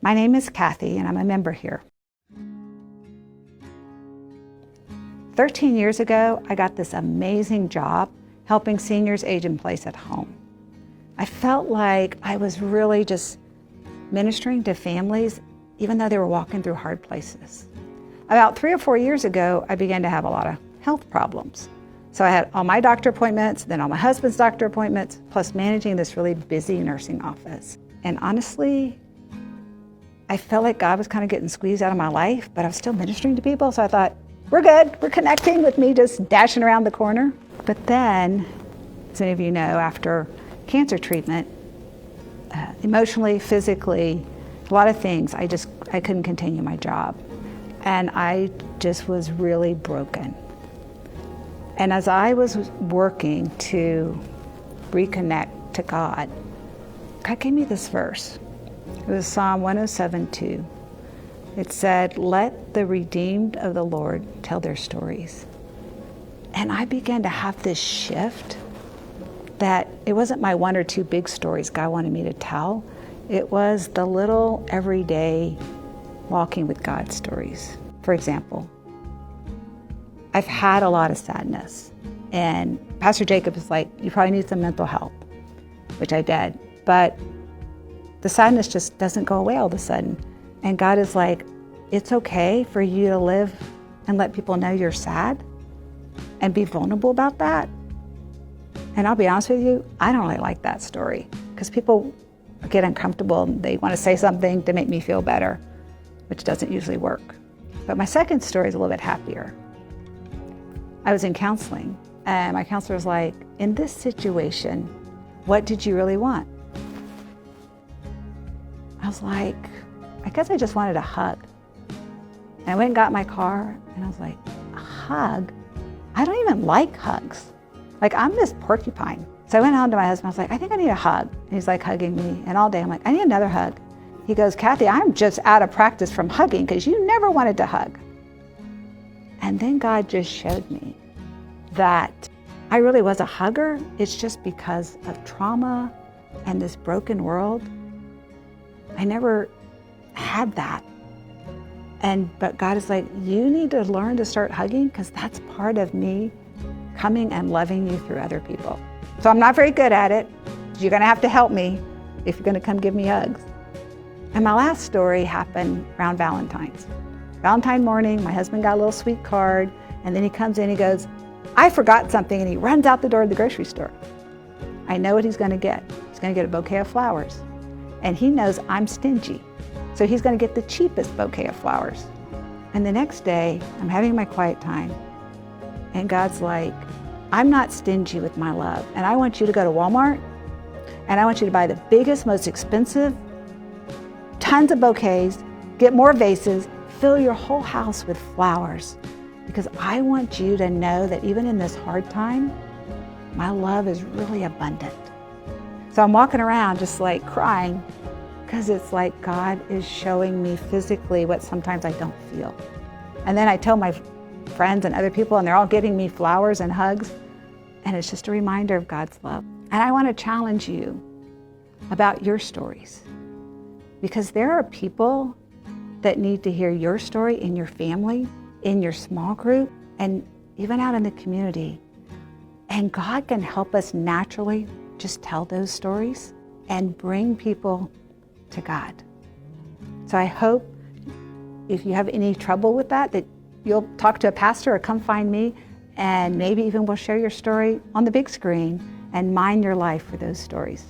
My name is Kathy, and I'm a member here. 13 years ago, I got this amazing job helping seniors age in place at home. I felt like I was really just ministering to families, even though they were walking through hard places. About 3 or 4 years ago, I began to have a lot of health problems. So I had all my doctor appointments, then all my husband's doctor appointments, plus managing this really busy nursing office. And honestly, I felt like God was kind of getting squeezed out of my life, but I was still ministering to people. So I thought, we're good, we're connecting with me just dashing around the corner. But then, as many of you know, after cancer treatment, emotionally, physically, a lot of things, I couldn't continue my job. And I just was really broken. And as I was working to reconnect to God, God gave me this verse. It was Psalm 107:2. It said, "Let the redeemed of the Lord tell their stories." And I began to have this shift that it wasn't my 1 or 2 big stories God wanted me to tell. It was the little everyday walking with God stories. For example, I've had a lot of sadness, and Pastor Jacob is like, you probably need some mental help, which I did, but the sadness just doesn't go away all of a sudden. And God is like, it's okay for you to live and let people know you're sad and be vulnerable about that. And I'll be honest with you, I don't really like that story because people get uncomfortable and they want to say something to make me feel better, which doesn't usually work. But my second story is a little bit happier. I was in counseling and my counselor was like, in this situation, what did you really want? I was like, I guess I just wanted a hug. And I went and got in my car and I was like, a hug? I don't even like hugs. Like, I'm this porcupine. So I went home to my husband, I was like, I think I need a hug. And he's like hugging me, and all day I'm like, I need another hug. He goes, Kathy, I'm just out of practice from hugging because you never wanted to hug. And then God just showed me that I really was a hugger. It's just because of trauma and this broken world. I never had that. But God is like, you need to learn to start hugging because that's part of me coming and loving you through other people. So I'm not very good at it. You're gonna have to help me if you're gonna come give me hugs. And my last story happened around Valentine's. Valentine morning, my husband got a little sweet card, and then he comes in, he goes, I forgot something, and he runs out the door of the grocery store. I know what he's gonna get. He's gonna get a bouquet of flowers. And he knows I'm stingy. So he's gonna get the cheapest bouquet of flowers. And the next day, I'm having my quiet time, and God's like, I'm not stingy with my love, and I want you to go to Walmart, and I want you to buy the biggest, most expensive, tons of bouquets, get more vases, fill your whole house with flowers, because I want you to know that even in this hard time, my love is really abundant. So I'm walking around just like crying, because it's like God is showing me physically what sometimes I don't feel. And then I tell my friends and other people, and they're all giving me flowers and hugs, and it's just a reminder of God's love. And I want to challenge you about your stories, because there are people that need to hear your story in your family, in your small group, and even out in the community. And God can help us naturally just tell those stories and bring people to God. So I hope if you have any trouble with that you'll talk to a pastor or come find me, and maybe even we'll share your story on the big screen and mine your life for those stories.